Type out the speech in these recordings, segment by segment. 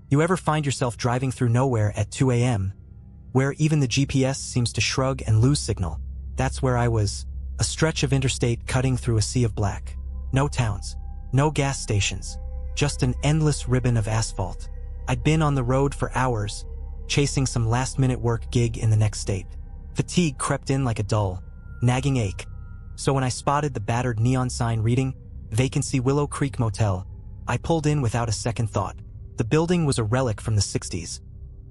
You ever find yourself driving through nowhere at 2 a.m., where even the GPS seems to shrug and lose signal? That's where I was. A stretch of interstate cutting through a sea of black. No towns, no gas stations, just an endless ribbon of asphalt. I'd been on the road for hours, chasing some last-minute work gig in the next state. Fatigue crept in like a dull, nagging ache. So when I spotted the battered neon sign reading, "Vacancy Willow Creek Motel," I pulled in without a second thought. The building was a relic from the 60s.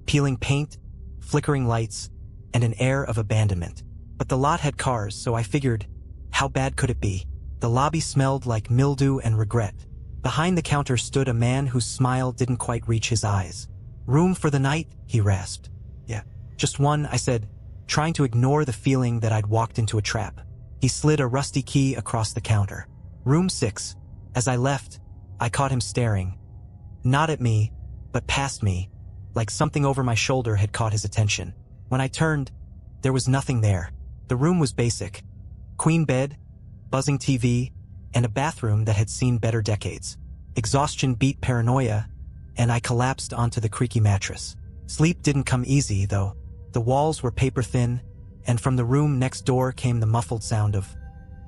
Peeling paint, flickering lights, and an air of abandonment. But the lot had cars, so I figured, how bad could it be? The lobby smelled like mildew and regret. Behind the counter stood a man whose smile didn't quite reach his eyes. "Room for the night?" he rasped. "Yeah, just one," I said, trying to ignore the feeling that I'd walked into a trap. He slid a rusty key across the counter. "Room 6. As I left, I caught him staring. Not at me, but past me, like something over my shoulder had caught his attention. When I turned, there was nothing there. The room was basic. Queen bed, buzzing TV, and a bathroom that had seen better decades. Exhaustion beat paranoia, and I collapsed onto the creaky mattress. Sleep didn't come easy, though. The walls were paper-thin, and from the room next door came the muffled sound of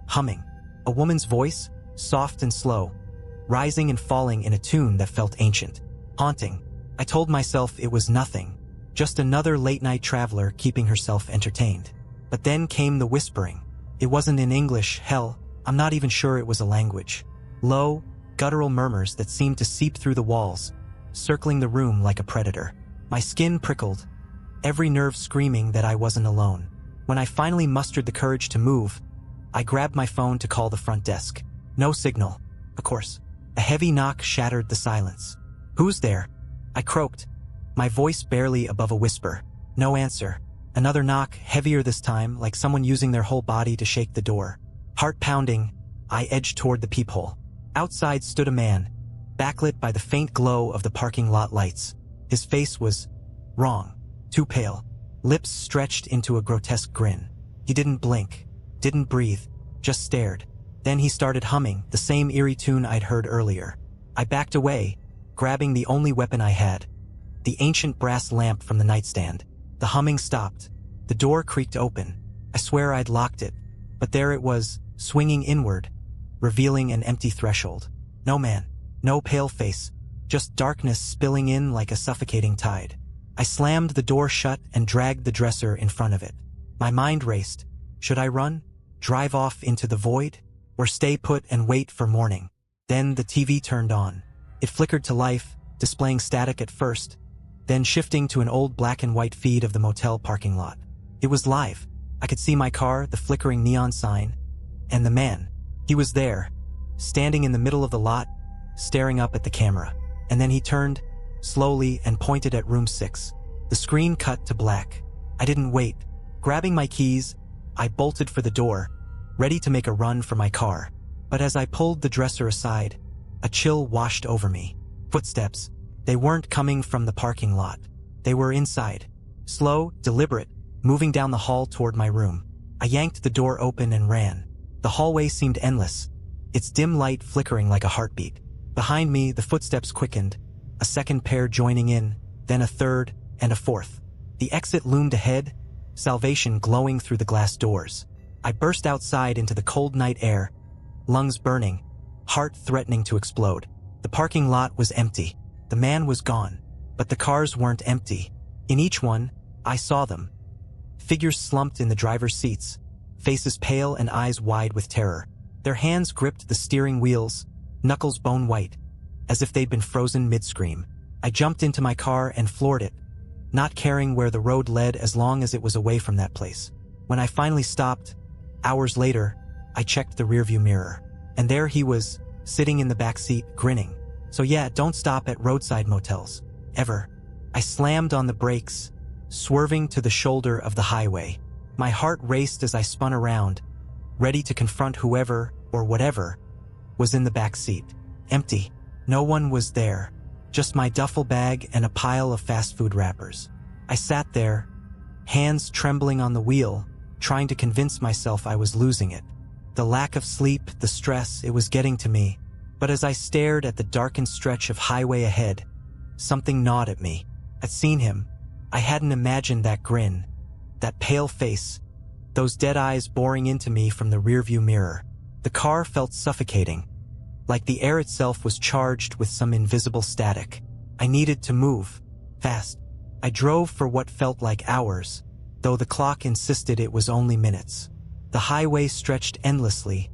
humming. A woman's voice, soft and slow, rising and falling in a tune that felt ancient, haunting. I told myself it was nothing, just another late-night traveler keeping herself entertained. But then came the whispering. It wasn't in English, hell, I'm not even sure it was a language. Low, guttural murmurs that seemed to seep through the walls, circling the room like a predator. My skin prickled, every nerve screaming that I wasn't alone. When I finally mustered the courage to move, I grabbed my phone to call the front desk. No signal, of course. A heavy knock shattered the silence. "Who's there?" I croaked, my voice barely above a whisper. No answer. Another knock, heavier this time, like someone using their whole body to shake the door. Heart pounding, I edged toward the peephole. Outside stood a man, backlit by the faint glow of the parking lot lights. His face was wrong, too pale, lips stretched into a grotesque grin. He didn't blink, didn't breathe, just stared. Then he started humming, the same eerie tune I'd heard earlier. I backed away, grabbing the only weapon I had, the ancient brass lamp from the nightstand. The humming stopped. The door creaked open. I swear I'd locked it, but there it was, swinging inward, revealing an empty threshold. No man, no pale face, just darkness spilling in like a suffocating tide. I slammed the door shut and dragged the dresser in front of it. My mind raced. Should I run? Drive off into the void? Or stay put and wait for morning? Then the TV turned on. It flickered to life, displaying static at first, then shifting to an old black and white feed of the motel parking lot. It was live. I could see my car, the flickering neon sign, and the man. He was there, standing in the middle of the lot, staring up at the camera. And then he turned, slowly, and pointed at room 6. The screen cut to black. I didn't wait. Grabbing my keys, I bolted for the door, ready to make a run for my car. But as I pulled the dresser aside, a chill washed over me. Footsteps. They weren't coming from the parking lot. They were inside. Slow, deliberate, moving down the hall toward my room. I yanked the door open and ran. The hallway seemed endless, its dim light flickering like a heartbeat. Behind me, the footsteps quickened, a second pair joining in, then a third, and a fourth. The exit loomed ahead, salvation glowing through the glass doors. I burst outside into the cold night air, lungs burning, heart threatening to explode. The parking lot was empty. The man was gone, but the cars weren't empty. In each one, I saw them. Figures slumped in the driver's seats, faces pale and eyes wide with terror. Their hands gripped the steering wheels, knuckles bone white, as if they'd been frozen mid-scream. I jumped into my car and floored it, not caring where the road led as long as it was away from that place. When I finally stopped, hours later, I checked the rearview mirror, and there he was, sitting in the back seat, grinning. So yeah, don't stop at roadside motels. Ever. I slammed on the brakes, swerving to the shoulder of the highway. My heart raced as I spun around, ready to confront whoever, or whatever, was in the back seat. Empty. No one was there. Just my duffel bag and a pile of fast food wrappers. I sat there, hands trembling on the wheel, trying to convince myself I was losing it. The lack of sleep, the stress, it was getting to me. But as I stared at the darkened stretch of highway ahead, something gnawed at me. I'd seen him. I hadn't imagined that grin, that pale face, those dead eyes boring into me from the rearview mirror. The car felt suffocating, like the air itself was charged with some invisible static. I needed to move, fast. I drove for what felt like hours, though the clock insisted it was only minutes. The highway stretched endlessly,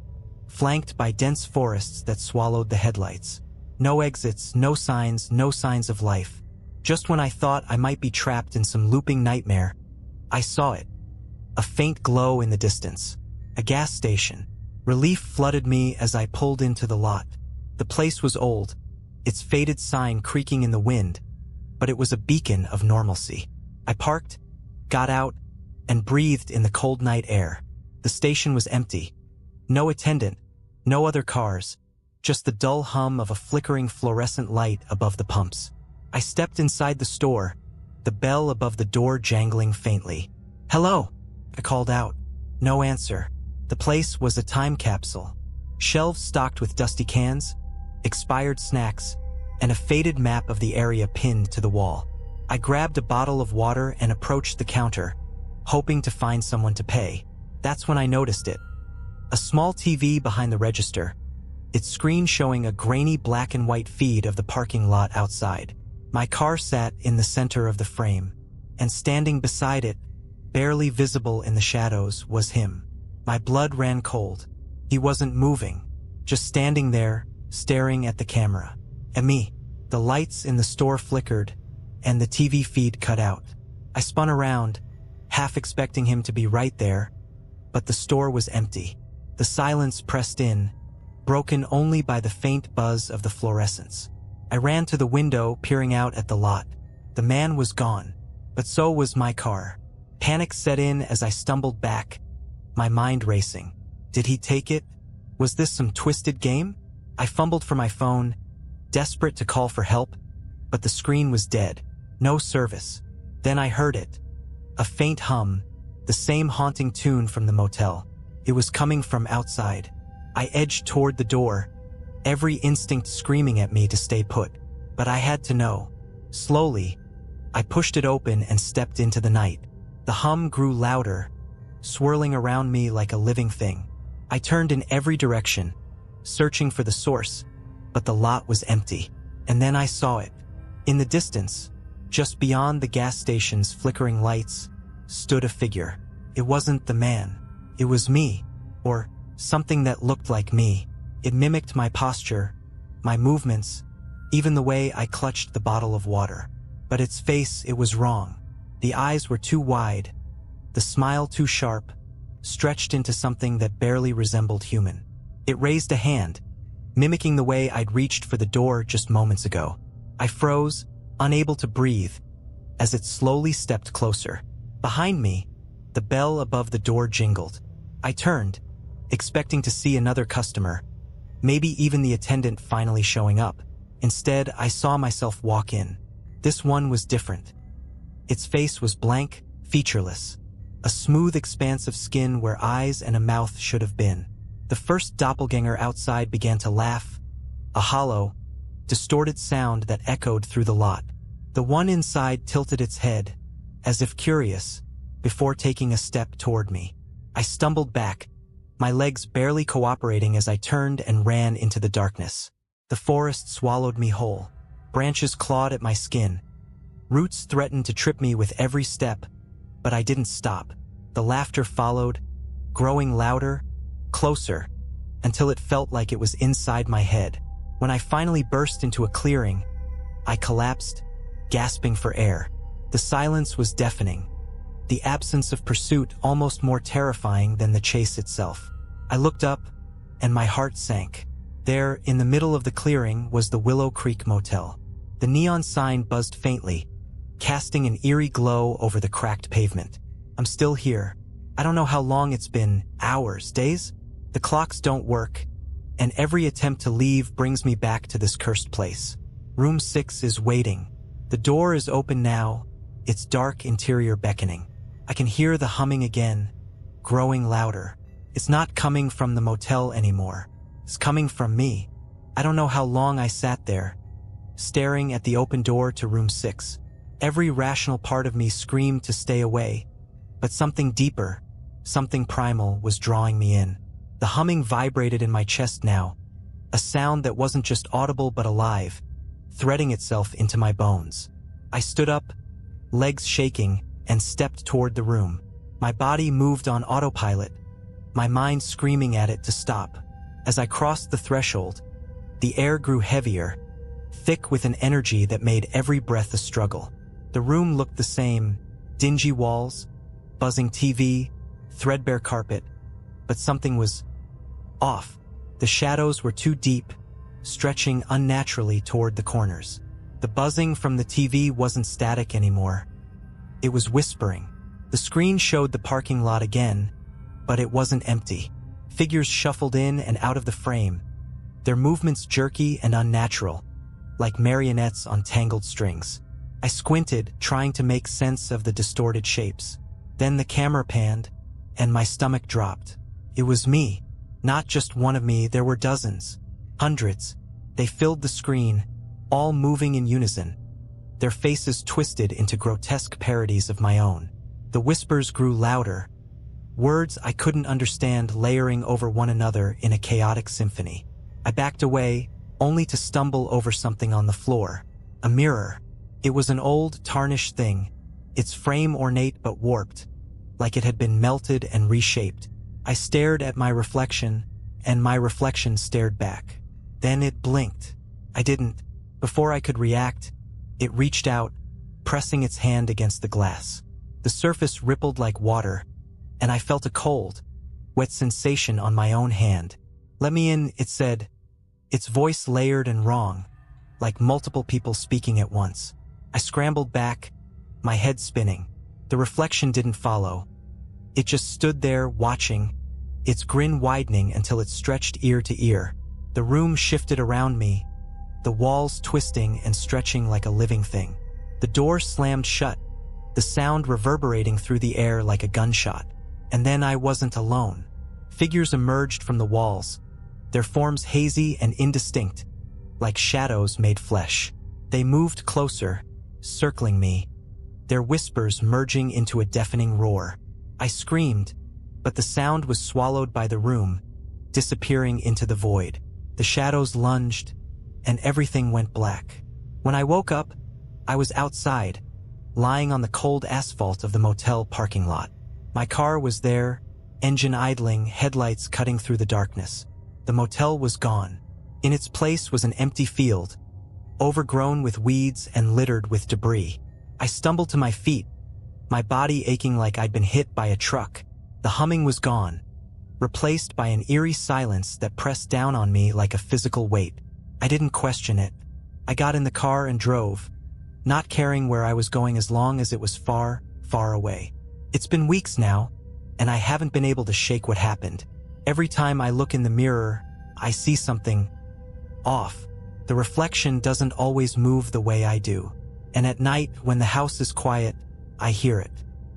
flanked by dense forests that swallowed the headlights. No exits, no signs of life. Just when I thought I might be trapped in some looping nightmare, I saw it. A faint glow in the distance. A gas station. Relief flooded me as I pulled into the lot. The place was old, its faded sign creaking in the wind, but it was a beacon of normalcy. I parked, got out, and breathed in the cold night air. The station was empty. No attendant, no other cars, just the dull hum of a flickering fluorescent light above the pumps. I stepped inside the store, the bell above the door jangling faintly. "Hello," I called out. No answer. The place was a time capsule. Shelves stocked with dusty cans, expired snacks, and a faded map of the area pinned to the wall. I grabbed a bottle of water and approached the counter, hoping to find someone to pay. That's when I noticed it. A small TV behind the register, its screen showing a grainy black and white feed of the parking lot outside. My car sat in the center of the frame, and standing beside it, barely visible in the shadows, was him. My blood ran cold. He wasn't moving, just standing there, staring at the camera. At me. The lights in the store flickered, and the TV feed cut out. I spun around, half expecting him to be right there, but the store was empty. The silence pressed in, broken only by the faint buzz of the fluorescents. I ran to the window, peering out at the lot. The man was gone, but so was my car. Panic set in as I stumbled back, my mind racing. Did he take it? Was this some twisted game? I fumbled for my phone, desperate to call for help, but the screen was dead. No service. Then I heard it. A faint hum, the same haunting tune from the motel. It was coming from outside. I edged toward the door, every instinct screaming at me to stay put. But I had to know. Slowly, I pushed it open and stepped into the night. The hum grew louder, swirling around me like a living thing. I turned in every direction, searching for the source, but the lot was empty. And then I saw it. In the distance, just beyond the gas station's flickering lights, stood a figure. It wasn't the man. It was me, or something that looked like me. It mimicked my posture, my movements, even the way I clutched the bottle of water. But its face, it was wrong. The eyes were too wide, the smile too sharp, stretched into something that barely resembled human. It raised a hand, mimicking the way I'd reached for the door just moments ago. I froze, unable to breathe, as it slowly stepped closer. Behind me, the bell above the door jingled. I turned, expecting to see another customer, maybe even the attendant finally showing up. Instead, I saw myself walk in. This one was different. Its face was blank, featureless, a smooth expanse of skin where eyes and a mouth should have been. The first doppelganger outside began to laugh, a hollow, distorted sound that echoed through the lot. The one inside tilted its head, as if curious, before taking a step toward me. I stumbled back, my legs barely cooperating as I turned and ran into the darkness. The forest swallowed me whole. Branches clawed at my skin. Roots threatened to trip me with every step, but I didn't stop. The laughter followed, growing louder, closer, until it felt like it was inside my head. When I finally burst into a clearing, I collapsed, gasping for air. The silence was deafening, the absence of pursuit almost more terrifying than the chase itself. I looked up, and my heart sank. There, in the middle of the clearing, was the Willow Creek Motel. The neon sign buzzed faintly, casting an eerie glow over the cracked pavement. I'm still here. I don't know how long it's been, hours, days? The clocks don't work, and every attempt to leave brings me back to this cursed place. Room 6 is waiting. The door is open now, its dark interior beckoning. I can hear the humming again, growing louder. It's not coming from the motel anymore. It's coming from me. I don't know how long I sat there, staring at the open door to room 6. Every rational part of me screamed to stay away, but something deeper, something primal, was drawing me in. The humming vibrated in my chest now, a sound that wasn't just audible but alive, threading itself into my bones. I stood up, legs shaking, and stepped toward the room. My body moved on autopilot, my mind screaming at it to stop. As I crossed the threshold, the air grew heavier, thick with an energy that made every breath a struggle. The room looked the same: dingy walls, buzzing TV, threadbare carpet, but something was off. The shadows were too deep, stretching unnaturally toward the corners. The buzzing from the TV wasn't static anymore. It was whispering. The screen showed the parking lot again, but it wasn't empty. Figures shuffled in and out of the frame, their movements jerky and unnatural, like marionettes on tangled strings. I squinted, trying to make sense of the distorted shapes. Then the camera panned, and my stomach dropped. It was me. Not just one of me, there were dozens. Hundreds. They filled the screen, all moving in unison, their faces twisted into grotesque parodies of my own. The whispers grew louder, words I couldn't understand layering over one another in a chaotic symphony. I backed away, only to stumble over something on the floor. A mirror. It was an old, tarnished thing, its frame ornate but warped, like it had been melted and reshaped. I stared at my reflection, and my reflection stared back. Then it blinked. I didn't. Before I could react, it reached out, pressing its hand against the glass. The surface rippled like water, and I felt a cold, wet sensation on my own hand. "Let me in," it said, its voice layered and wrong, like multiple people speaking at once. I scrambled back, my head spinning. The reflection didn't follow. It just stood there, watching, its grin widening until it stretched ear to ear. The room shifted around me, the walls twisting and stretching like a living thing. The door slammed shut, the sound reverberating through the air like a gunshot. And then I wasn't alone. Figures emerged from the walls, their forms hazy and indistinct, like shadows made flesh. They moved closer, circling me, their whispers merging into a deafening roar. I screamed, but the sound was swallowed by the room, disappearing into the void. The shadows lunged, and everything went black. When I woke up, I was outside, lying on the cold asphalt of the motel parking lot. My car was there, engine idling, headlights cutting through the darkness. The motel was gone. In its place was an empty field, overgrown with weeds and littered with debris. I stumbled to my feet, my body aching like I'd been hit by a truck. The humming was gone, replaced by an eerie silence that pressed down on me like a physical weight. I didn't question it. I got in the car and drove, not caring where I was going as long as it was far, far away. It's been weeks now, and I haven't been able to shake what happened. Every time I look in the mirror, I see something off. The reflection doesn't always move the way I do. And at night, when the house is quiet, I hear it.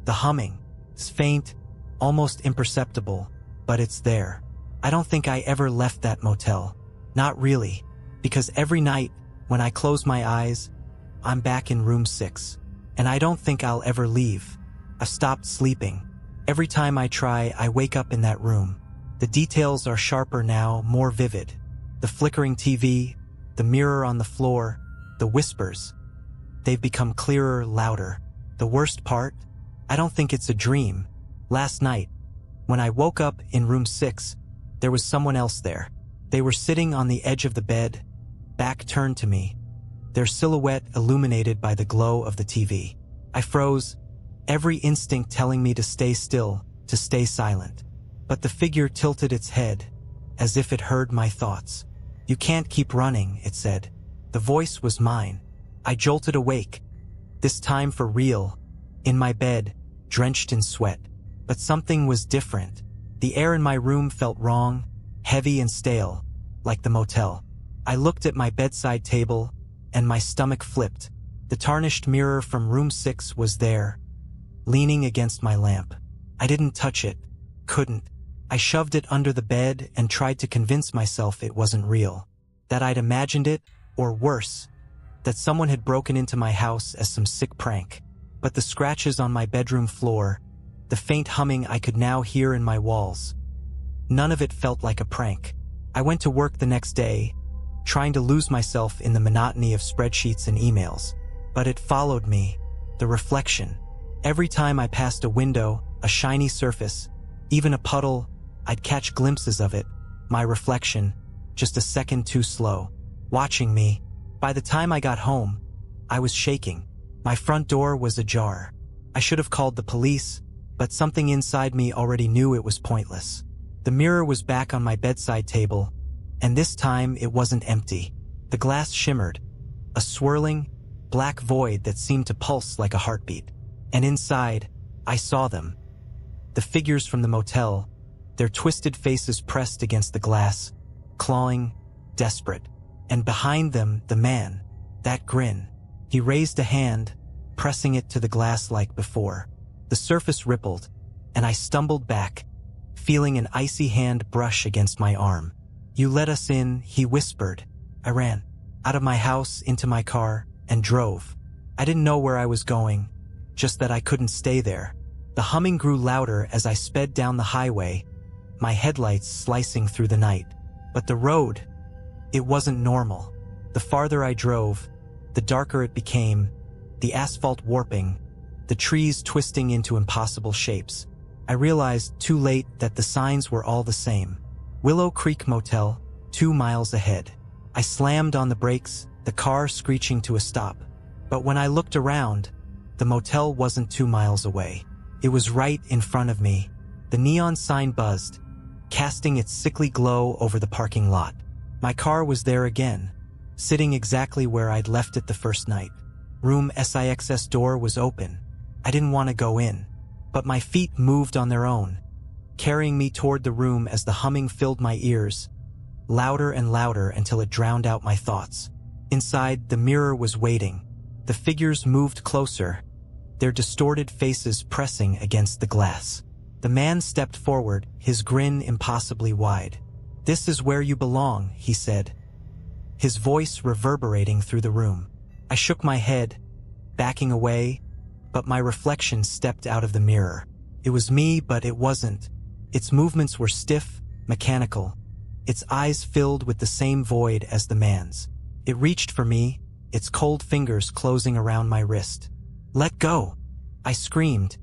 The humming. It's faint, almost imperceptible, but it's there. I don't think I ever left that motel. Not really, because every night, when I close my eyes, I'm back in room 6. And I don't think I'll ever leave. I've stopped sleeping. Every time I try, I wake up in that room. The details are sharper now, more vivid. The flickering TV, the mirror on the floor, the whispers. They've become clearer, louder. The worst part? I don't think it's a dream. Last night, when I woke up in room 6, there was someone else there. They were sitting on the edge of the bed, back turned to me, their silhouette illuminated by the glow of the TV. I froze, every instinct telling me to stay still, to stay silent. But the figure tilted its head, as if it heard my thoughts. "You can't keep running," it said. The voice was mine. I jolted awake, this time for real, in my bed, drenched in sweat. But something was different. The air in my room felt wrong, heavy and stale, like the motel. I looked at my bedside table, and my stomach flipped. The tarnished mirror from room 6 was there, leaning against my lamp. I didn't touch it, couldn't. I shoved it under the bed and tried to convince myself it wasn't real, that I'd imagined it, or worse, that someone had broken into my house as some sick prank. But the scratches on my bedroom floor, the faint humming I could now hear in my walls, none of it felt like a prank. I went to work the next day, trying to lose myself in the monotony of spreadsheets and emails. But it followed me, the reflection. Every time I passed a window, a shiny surface, even a puddle, I'd catch glimpses of it, my reflection, just a second too slow, watching me. By the time I got home, I was shaking. My front door was ajar. I should have called the police, but something inside me already knew it was pointless. The mirror was back on my bedside table, and this time it wasn't empty. The glass shimmered, a swirling, black void that seemed to pulse like a heartbeat. And inside, I saw them. The figures from the motel, their twisted faces pressed against the glass, clawing, desperate. And behind them, the man, that grin. He raised a hand, pressing it to the glass like before. The surface rippled, and I stumbled back, feeling an icy hand brush against my arm. "You let us in," he whispered. I ran out of my house, into my car, and drove. I didn't know where I was going, just that I couldn't stay there. The humming grew louder as I sped down the highway, my headlights slicing through the night. But the road, it wasn't normal. The farther I drove, the darker it became, the asphalt warping, the trees twisting into impossible shapes. I realized too late that the signs were all the same. Willow Creek Motel, 2 miles ahead. I slammed on the brakes, the car screeching to a stop. But when I looked around, the motel wasn't 2 miles away. It was right in front of me. The neon sign buzzed, casting its sickly glow over the parking lot. My car was there again, sitting exactly where I'd left it the first night. Room SIX's door was open. I didn't want to go in, but my feet moved on their own, carrying me toward the room as the humming filled my ears, louder and louder until it drowned out my thoughts. Inside, the mirror was waiting. The figures moved closer, their distorted faces pressing against the glass. The man stepped forward, his grin impossibly wide. "This is where you belong," he said, his voice reverberating through the room. I shook my head, backing away, but my reflection stepped out of the mirror. It was me, but it wasn't. Its movements were stiff, mechanical, its eyes filled with the same void as the man's. It reached for me, its cold fingers closing around my wrist. "Let go!" I screamed,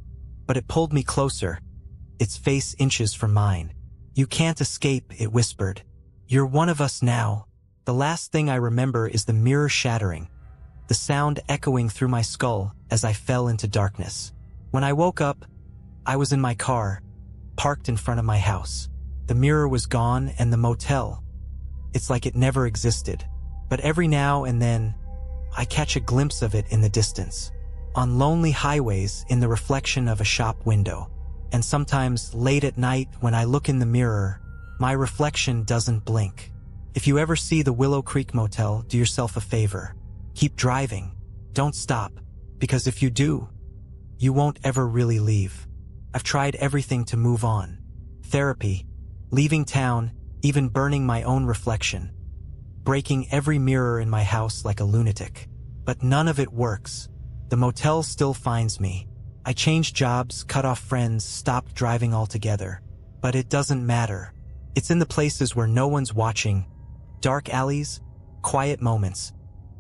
but it pulled me closer, its face inches from mine. "You can't escape," it whispered. "You're one of us now." The last thing I remember is the mirror shattering, the sound echoing through my skull as I fell into darkness. When I woke up, I was in my car, parked in front of my house. The mirror was gone, and the motel, it's like it never existed. But every now and then, I catch a glimpse of it in the distance, on lonely highways, in the reflection of a shop window. And sometimes late at night when I look in the mirror, my reflection doesn't blink. If you ever see the Willow Creek Motel, do yourself a favor. Keep driving. Don't stop, because if you do, you won't ever really leave. I've tried everything to move on. Therapy, leaving town, even burning my own reflection, breaking every mirror in my house like a lunatic. But none of it works. The motel still finds me. I changed jobs, cut off friends, stopped driving altogether. But it doesn't matter. It's in the places where no one's watching. Dark alleys, quiet moments,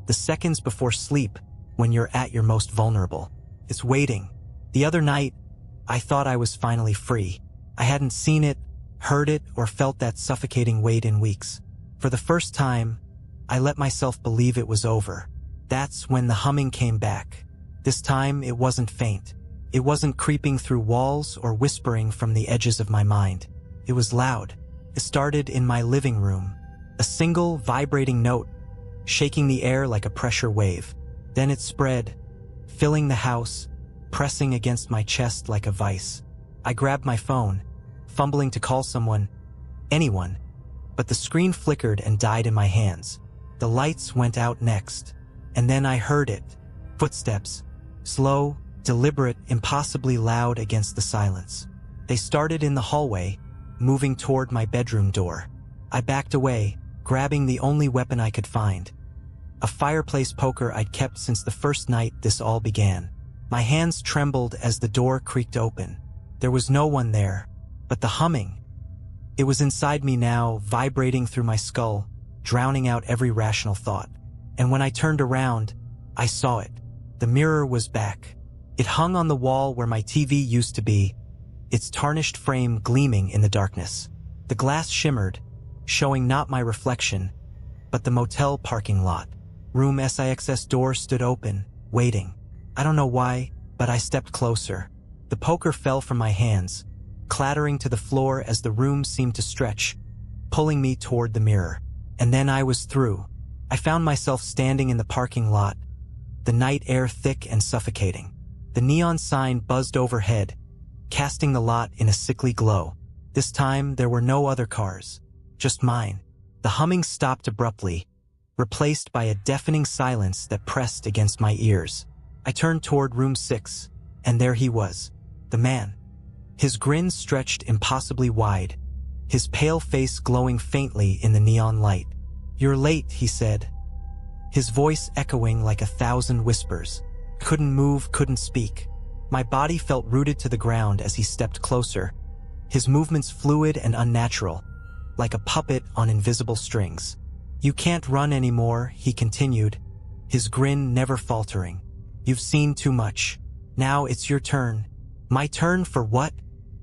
the seconds before sleep when you're at your most vulnerable. It's waiting. The other night, I thought I was finally free. I hadn't seen it, heard it, or felt that suffocating weight in weeks. For the first time, I let myself believe it was over. That's when the humming came back. This time, it wasn't faint. It wasn't creeping through walls or whispering from the edges of my mind. It was loud. It started in my living room, a single vibrating note, shaking the air like a pressure wave. Then it spread, filling the house, pressing against my chest like a vice. I grabbed my phone, fumbling to call someone, anyone, but the screen flickered and died in my hands. The lights went out next, and then I heard it. Footsteps, slow, deliberate, impossibly loud against the silence. They started in the hallway, moving toward my bedroom door. I backed away, grabbing the only weapon I could find, a fireplace poker I'd kept since the first night this all began. My hands trembled as the door creaked open. There was no one there, but the humming. It was inside me now, vibrating through my skull, drowning out every rational thought. And when I turned around, I saw it. The mirror was back. It hung on the wall where my TV used to be, its tarnished frame gleaming in the darkness. The glass shimmered, showing not my reflection, but the motel parking lot. Room 6's door stood open, waiting. I don't know why, but I stepped closer. The poker fell from my hands, clattering to the floor as the room seemed to stretch, pulling me toward the mirror. And then I was through. I found myself standing in the parking lot, the night air thick and suffocating. The neon sign buzzed overhead, casting the lot in a sickly glow. This time, there were no other cars, just mine. The humming stopped abruptly, replaced by a deafening silence that pressed against my ears. I turned toward room 6, and there he was, the man. His grin stretched impossibly wide, his pale face glowing faintly in the neon light. "You're late," he said, his voice echoing like 1,000 whispers. Couldn't move, couldn't speak. My body felt rooted to the ground as he stepped closer, his movements fluid and unnatural, like a puppet on invisible strings. "You can't run anymore," he continued, his grin never faltering. "You've seen too much. Now it's your turn." "My turn for what?"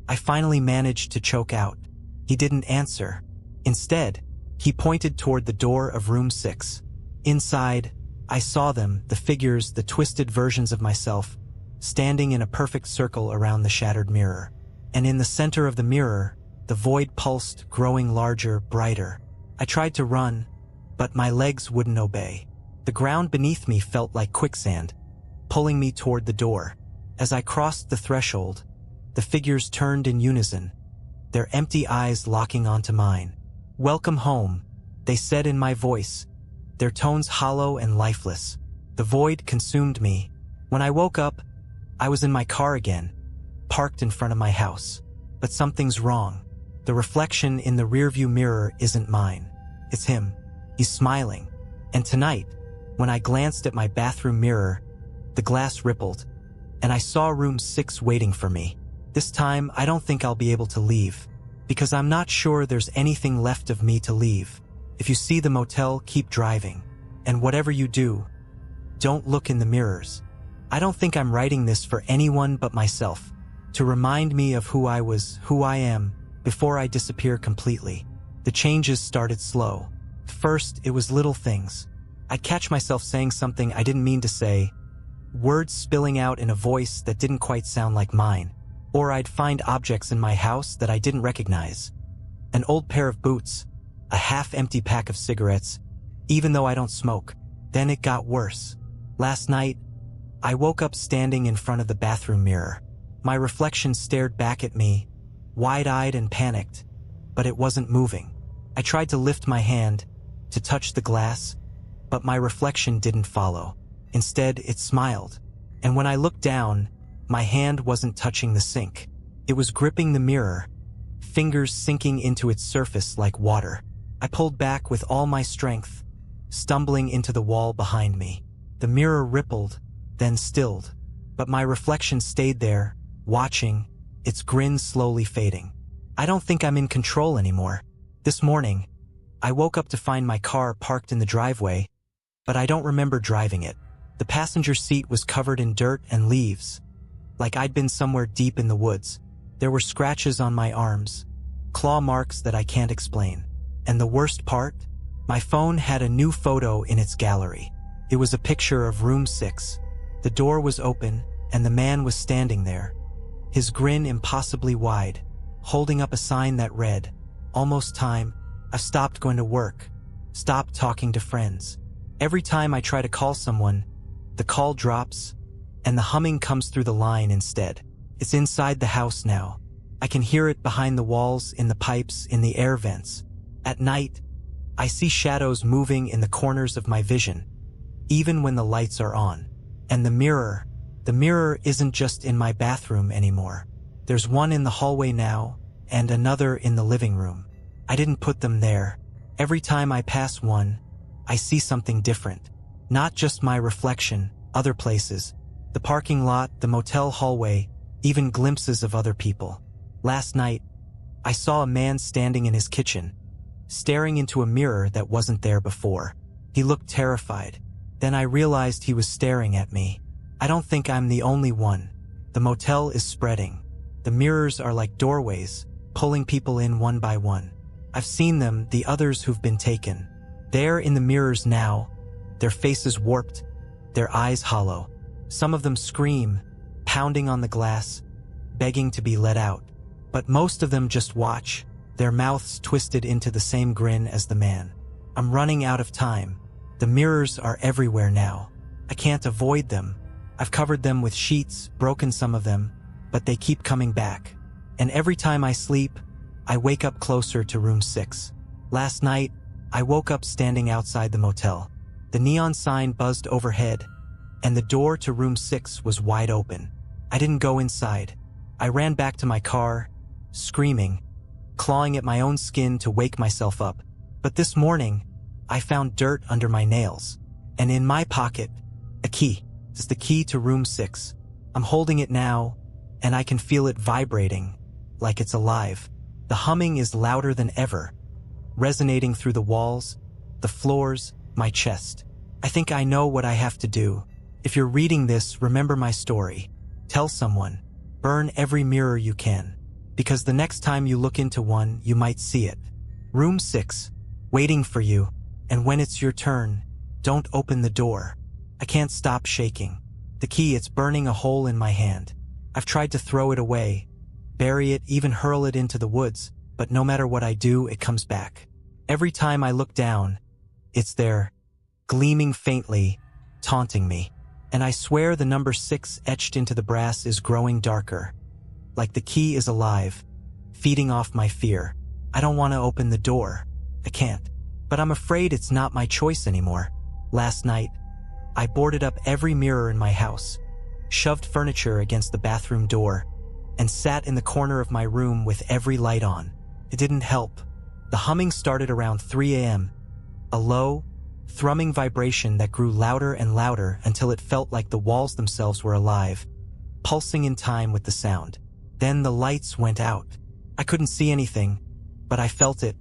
I finally managed to choke out. He didn't answer. Instead, he pointed toward the door of room 6. Inside, I saw them, the figures, the twisted versions of myself, standing in a perfect circle around the shattered mirror. And in the center of the mirror, the void pulsed, growing larger, brighter. I tried to run, but my legs wouldn't obey. The ground beneath me felt like quicksand, pulling me toward the door. As I crossed the threshold, the figures turned in unison, their empty eyes locking onto mine. "Welcome home," they said in my voice, their tones hollow and lifeless. The void consumed me. When I woke up, I was in my car again, parked in front of my house. But something's wrong. The reflection in the rearview mirror isn't mine. It's him. He's smiling. And tonight, when I glanced at my bathroom mirror, the glass rippled, and I saw room 6 waiting for me. This time, I don't think I'll be able to leave, because I'm not sure there's anything left of me to leave. If you see the motel, keep driving. And whatever you do, don't look in the mirrors. I don't think I'm writing this for anyone but myself, to remind me of who I was, who I am, before I disappear completely. The changes started slow. First, it was little things. I'd catch myself saying something I didn't mean to say, words spilling out in a voice that didn't quite sound like mine. Or I'd find objects in my house that I didn't recognize. An old pair of boots, a half-empty pack of cigarettes, even though I don't smoke. Then it got worse. Last night, I woke up standing in front of the bathroom mirror. My reflection stared back at me, wide-eyed and panicked, but it wasn't moving. I tried to lift my hand, to touch the glass, but my reflection didn't follow. Instead, it smiled. And when I looked down, my hand wasn't touching the sink. It was gripping the mirror, fingers sinking into its surface like water. I pulled back with all my strength, stumbling into the wall behind me. The mirror rippled, then stilled, but my reflection stayed there, watching, its grin slowly fading. I don't think I'm in control anymore. This morning, I woke up to find my car parked in the driveway, but I don't remember driving it. The passenger seat was covered in dirt and leaves, like I'd been somewhere deep in the woods. There were scratches on my arms, claw marks that I can't explain. And the worst part? My phone had a new photo in its gallery. It was a picture of room 6. The door was open, and the man was standing there, his grin impossibly wide, holding up a sign that read, "Almost time. I've stopped going to work. Stopped talking to friends." Every time I try to call someone, the call drops, and the humming comes through the line instead. It's inside the house now. I can hear it behind the walls, in the pipes, in the air vents. At night, I see shadows moving in the corners of my vision, even when the lights are on. And the mirror isn't just in my bathroom anymore. There's one in the hallway now, and another in the living room. I didn't put them there. Every time I pass one, I see something different. Not just my reflection, other places. The parking lot, the motel hallway, even glimpses of other people. Last night, I saw a man standing in his kitchen, staring into a mirror that wasn't there before. He looked terrified. Then I realized he was staring at me. I don't think I'm the only one. The motel is spreading. The mirrors are like doorways, pulling people in one by one. I've seen them, the others who've been taken. They're in the mirrors now, their faces warped, their eyes hollow. Some of them scream, pounding on the glass, begging to be let out. But most of them just watch, their mouths twisted into the same grin as the man. I'm running out of time. The mirrors are everywhere now. I can't avoid them. I've covered them with sheets, broken some of them, but they keep coming back. And every time I sleep, I wake up closer to room 6. Last night, I woke up standing outside the motel. The neon sign buzzed overhead, and the door to room 6 was wide open. I didn't go inside. I ran back to my car, screaming, clawing at my own skin to wake myself up. But this morning, I found dirt under my nails, and in my pocket, a key. It's the key to room 6. I'm holding it now, and I can feel it vibrating, like it's alive. The humming is louder than ever, resonating through the walls, the floors, my chest. I think I know what I have to do. If you're reading this, remember my story. Tell someone. Burn every mirror you can, because the next time you look into one, you might see it. Room 6, waiting for you, and when it's your turn, don't open the door. I can't stop shaking. The key, it's burning a hole in my hand. I've tried to throw it away, bury it, even hurl it into the woods, but no matter what I do, it comes back. Every time I look down, it's there, gleaming faintly, taunting me. And I swear the number 6 etched into the brass is growing darker. Like the key is alive, feeding off my fear. I don't want to open the door. I can't. But I'm afraid it's not my choice anymore. Last night, I boarded up every mirror in my house, shoved furniture against the bathroom door, and sat in the corner of my room with every light on. It didn't help. The humming started around 3 a.m., a low, thrumming vibration that grew louder and louder until it felt like the walls themselves were alive, pulsing in time with the sound. Then the lights went out. I couldn't see anything, but I felt it.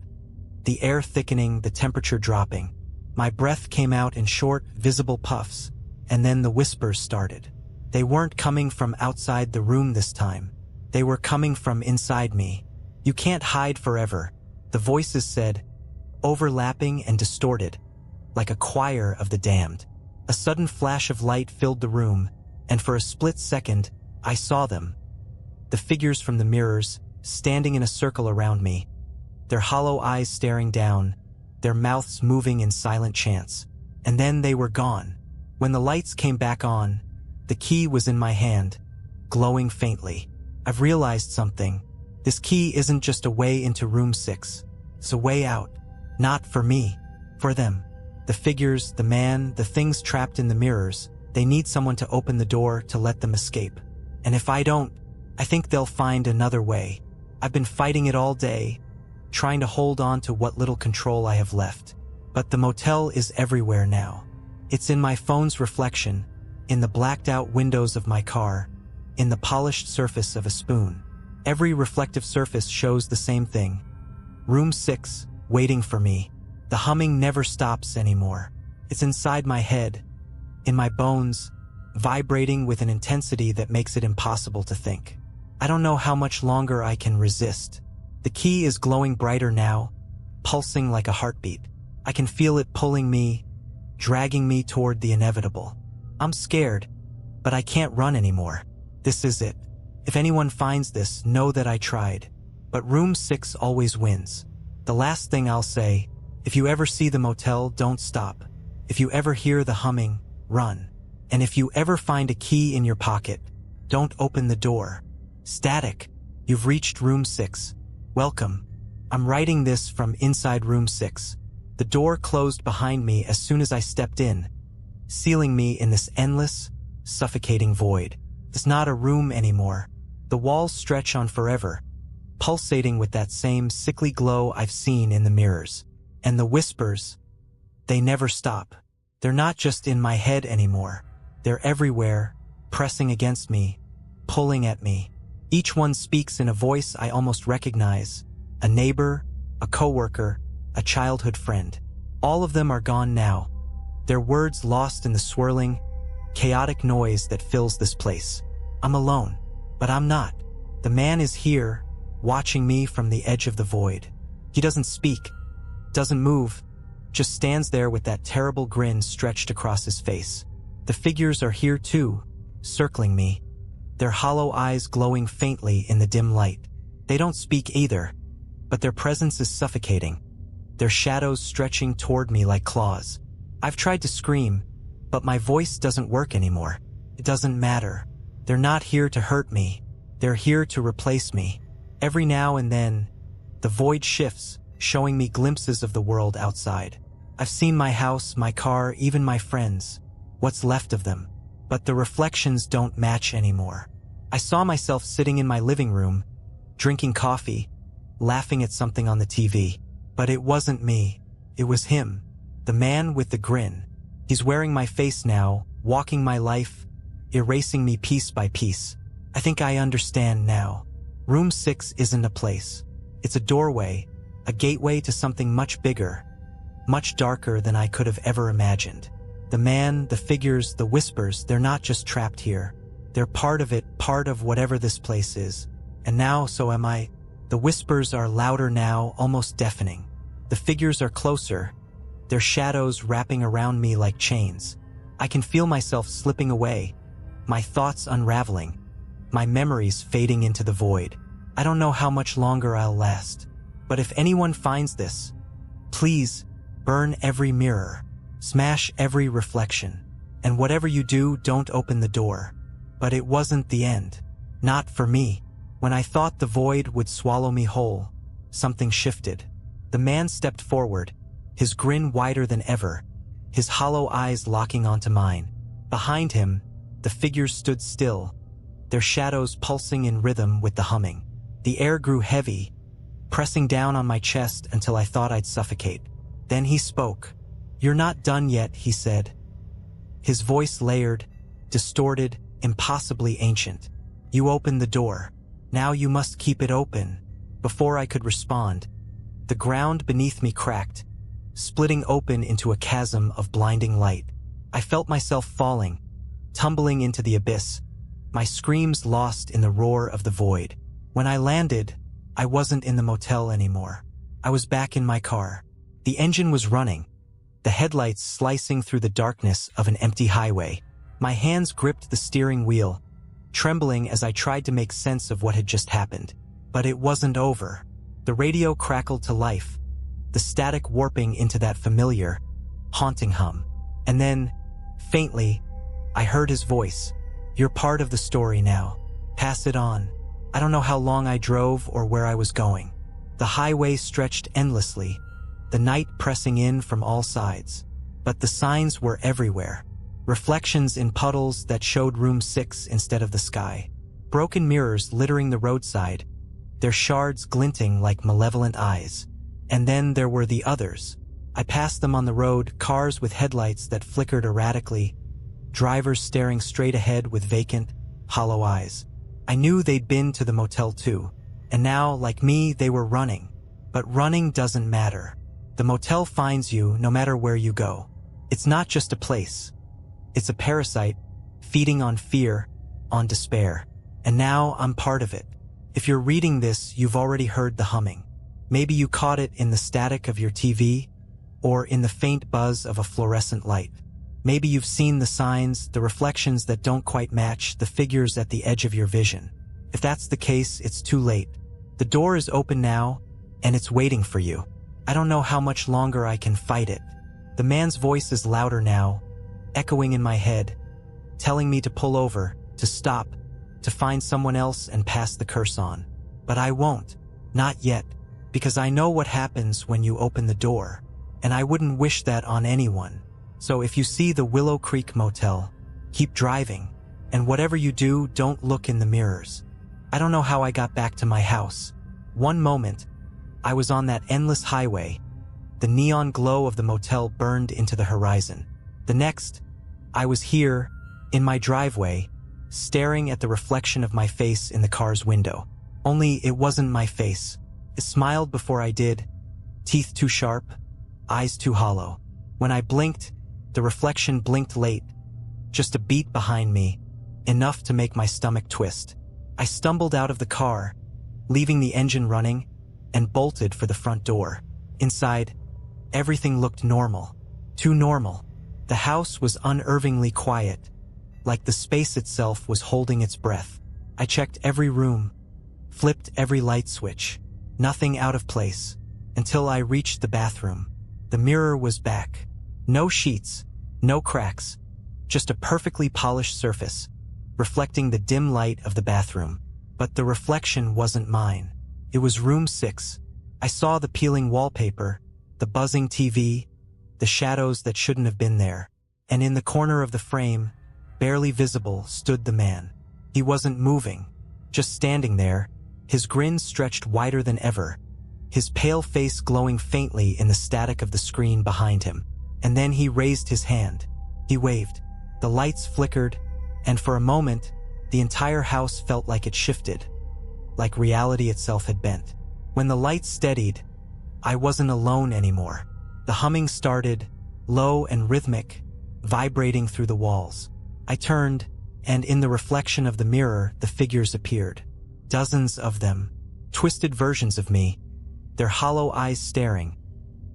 The air thickening, the temperature dropping. My breath came out in short, visible puffs, and then the whispers started. They weren't coming from outside the room this time. They were coming from inside me. You can't hide forever, the voices said, overlapping and distorted, like a choir of the damned. A sudden flash of light filled the room, and for a split second, I saw them. The figures from the mirrors, standing in a circle around me, their hollow eyes staring down, their mouths moving in silent chants. And then they were gone. When the lights came back on, the key was in my hand, glowing faintly. I've realized something. This key isn't just a way into room 6. It's a way out. Not for me, for them. The figures, the man, the things trapped in the mirrors, they need someone to open the door to let them escape. And if I don't, I think they'll find another way. I've been fighting it all day, trying to hold on to what little control I have left. But the motel is everywhere now. It's in my phone's reflection, in the blacked out windows of my car, in the polished surface of a spoon. Every reflective surface shows the same thing. Room 6, waiting for me. The humming never stops anymore. It's inside my head, in my bones, vibrating with an intensity that makes it impossible to think. I don't know how much longer I can resist. The key is glowing brighter now, pulsing like a heartbeat. I can feel it pulling me, dragging me toward the inevitable. I'm scared, but I can't run anymore. This is it. If anyone finds this, know that I tried. But room 6 always wins. The last thing I'll say, if you ever see the motel, don't stop. If you ever hear the humming, run. And if you ever find a key in your pocket, don't open the door. Static, you've reached room 6. Welcome. I'm writing this from inside room 6. The door closed behind me as soon as I stepped in, sealing me in this endless, suffocating void. It's not a room anymore. The walls stretch on forever, pulsating with that same sickly glow I've seen in the mirrors. And the whispers, they never stop. They're not just in my head anymore. They're everywhere, pressing against me, pulling at me. Each one speaks in a voice I almost recognize. A neighbor, a coworker, a childhood friend. All of them are gone now. Their words lost in the swirling, chaotic noise that fills this place. I'm alone, but I'm not. The man is here, watching me from the edge of the void. He doesn't speak, doesn't move, just stands there with that terrible grin stretched across his face. The figures are here too, circling me, their hollow eyes glowing faintly in the dim light. They don't speak either, but their presence is suffocating, their shadows stretching toward me like claws. I've tried to scream, but my voice doesn't work anymore. It doesn't matter. They're not here to hurt me. They're here to replace me. Every now and then, the void shifts, showing me glimpses of the world outside. I've seen my house, my car, even my friends, what's left of them. But the reflections don't match anymore. I saw myself sitting in my living room, drinking coffee, laughing at something on the TV. But it wasn't me. It was him, the man with the grin. He's wearing my face now, walking my life, erasing me piece by piece. I think I understand now. Room 6 isn't a place. It's a doorway, a gateway to something much bigger, much darker than I could have ever imagined. The man, the figures, the whispers, they're not just trapped here. They're part of it, part of whatever this place is. And now, so am I. The whispers are louder now, almost deafening. The figures are closer, their shadows wrapping around me like chains. I can feel myself slipping away, my thoughts unraveling, my memories fading into the void. I don't know how much longer I'll last, but if anyone finds this, please burn every mirror, smash every reflection, and whatever you do, don't open the door. But it wasn't the end. Not for me. When I thought the void would swallow me whole, something shifted. The man stepped forward, his grin wider than ever, his hollow eyes locking onto mine. Behind him, the figures stood still, their shadows pulsing in rhythm with the humming. The air grew heavy, pressing down on my chest until I thought I'd suffocate. Then he spoke. "You're not done yet," he said. His voice layered, distorted, impossibly ancient. "You opened the door. Now you must keep it open." Before I could respond, the ground beneath me cracked, splitting open into a chasm of blinding light. I felt myself falling, tumbling into the abyss, my screams lost in the roar of the void. When I landed, I wasn't in the motel anymore. I was back in my car. The engine was running, the headlights slicing through the darkness of an empty highway. My hands gripped the steering wheel, trembling as I tried to make sense of what had just happened. But it wasn't over. The radio crackled to life, the static warping into that familiar, haunting hum. And then, faintly, I heard his voice. "You're part of the story now. Pass it on." I don't know how long I drove or where I was going. The highway stretched endlessly, the night pressing in from all sides. But the signs were everywhere. Reflections in puddles that showed room 6 instead of the sky. Broken mirrors littering the roadside, their shards glinting like malevolent eyes. And then there were the others. I passed them on the road, cars with headlights that flickered erratically, drivers staring straight ahead with vacant, hollow eyes. I knew they'd been to the motel too, and now, like me, they were running. But running doesn't matter. The motel finds you no matter where you go. It's not just a place. It's a parasite, feeding on fear, on despair. And now I'm part of it. If you're reading this, you've already heard the humming. Maybe you caught it in the static of your TV, or in the faint buzz of a fluorescent light. Maybe you've seen the signs, the reflections that don't quite match, the figures at the edge of your vision. If that's the case, it's too late. The door is open now, and it's waiting for you. I don't know how much longer I can fight it. The man's voice is louder now, echoing in my head, telling me to pull over, to stop, to find someone else and pass the curse on. But I won't. Not yet. Because I know what happens when you open the door, and I wouldn't wish that on anyone. So if you see the Willow Creek Motel, keep driving, and whatever you do, don't look in the mirrors. I don't know how I got back to my house. One moment, I was on that endless highway. The neon glow of the motel burned into the horizon. The next, I was here, in my driveway, staring at the reflection of my face in the car's window. Only it wasn't my face. It smiled before I did, teeth too sharp, eyes too hollow. When I blinked, the reflection blinked late, just a beat behind me, enough to make my stomach twist. I stumbled out of the car, leaving the engine running, and bolted for the front door. Inside, everything looked normal. Too normal. The house was unnervingly quiet, like the space itself was holding its breath. I checked every room, flipped every light switch. Nothing out of place, until I reached the bathroom. The mirror was back. No sheets, no cracks, just a perfectly polished surface, reflecting the dim light of the bathroom. But the reflection wasn't mine. It was room 6. I saw the peeling wallpaper, the buzzing TV, the shadows that shouldn't have been there. And in the corner of the frame, barely visible, stood the man. He wasn't moving, just standing there, his grin stretched wider than ever, his pale face glowing faintly in the static of the screen behind him. And then he raised his hand. He waved. The lights flickered, and for a moment, the entire house felt like it shifted, like reality itself had bent. When the lights steadied, I wasn't alone anymore. The humming started, low and rhythmic, vibrating through the walls. I turned, and in the reflection of the mirror, the figures appeared. Dozens of them, twisted versions of me, their hollow eyes staring,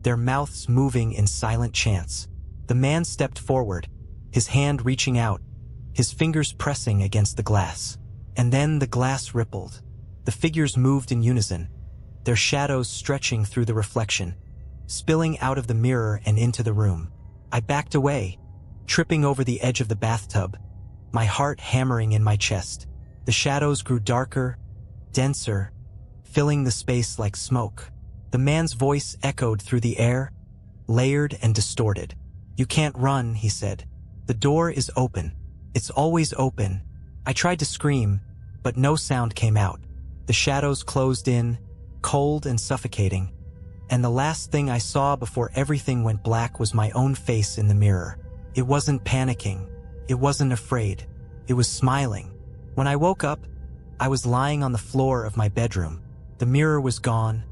their mouths moving in silent chants. The man stepped forward, his hand reaching out, his fingers pressing against the glass. And then the glass rippled. The figures moved in unison, their shadows stretching through the reflection, spilling out of the mirror and into the room. I backed away, tripping over the edge of the bathtub, my heart hammering in my chest. The shadows grew darker, denser, filling the space like smoke. The man's voice echoed through the air, layered and distorted. "You can't run," he said. "The door is open. It's always open." I tried to scream, but no sound came out. The shadows closed in, cold and suffocating, and the last thing I saw before everything went black was my own face in the mirror. It wasn't panicking. It wasn't afraid. It was smiling. When I woke up, I was lying on the floor of my bedroom. The mirror was gone,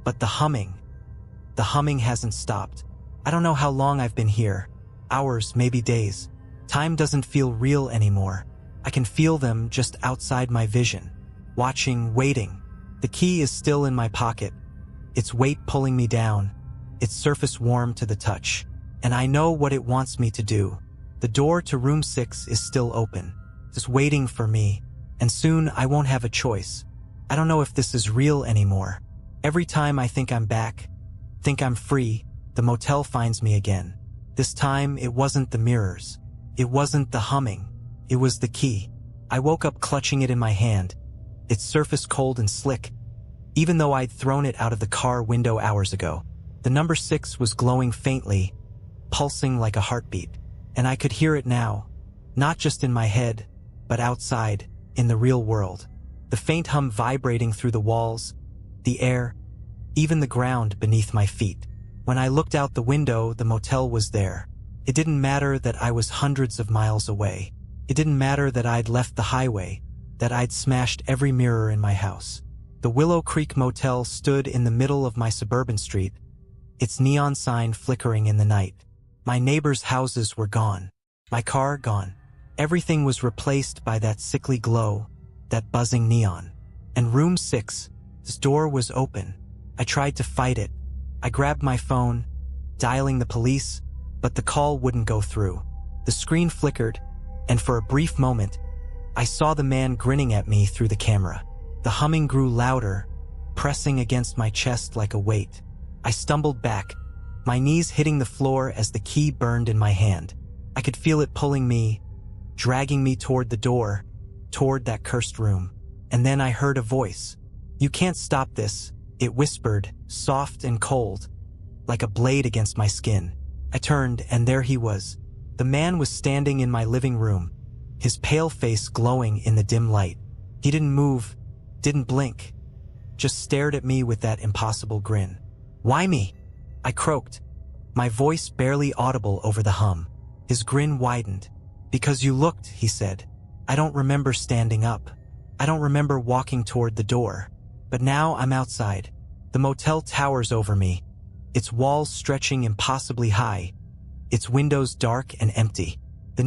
but the humming hasn't stopped. I don't know how long I've been here. Hours, maybe days. Time doesn't feel real anymore. I can feel them just outside my vision. Watching, waiting. The key is still in my pocket. Its weight pulling me down. Its surface warm to the touch. And I know what it wants me to do. The door to room 6 is still open, just waiting for me. And soon I won't have a choice. I don't know if this is real anymore. Every time I think I'm back, think I'm free, the motel finds me again. This time it wasn't the mirrors. It wasn't the humming. It was the key. I woke up clutching it in my hand, its surface cold and slick, even though I'd thrown it out of the car window hours ago. The number 6 was glowing faintly, pulsing like a heartbeat. And I could hear it now, not just in my head, but outside, in the real world. The faint hum vibrating through the walls, the air, even the ground beneath my feet. When I looked out the window, the motel was there. It didn't matter that I was hundreds of miles away. It didn't matter that I'd left the highway, that I'd smashed every mirror in my house. The Willow Creek Motel stood in the middle of my suburban street, its neon sign flickering in the night. My neighbors' houses were gone. My car gone. Everything was replaced by that sickly glow, that buzzing neon. And room 6, its door was open. I tried to fight it. I grabbed my phone, dialing the police, but the call wouldn't go through. The screen flickered, and for a brief moment, I saw the man grinning at me through the camera. The humming grew louder, pressing against my chest like a weight. I stumbled back, my knees hitting the floor as the key burned in my hand. I could feel it pulling me, dragging me toward the door, toward that cursed room. And then I heard a voice. "You can't stop this," it whispered, soft and cold, like a blade against my skin. I turned, and there he was. The man was standing in my living room, his pale face glowing in the dim light. He didn't move, didn't blink, just stared at me with that impossible grin. "Why me?" I croaked, my voice barely audible over the hum. His grin widened. Because you looked, he said. I don't remember standing up. I don't remember walking toward the door. But now I'm outside. The motel towers over me, its walls stretching impossibly high, its windows dark and empty. The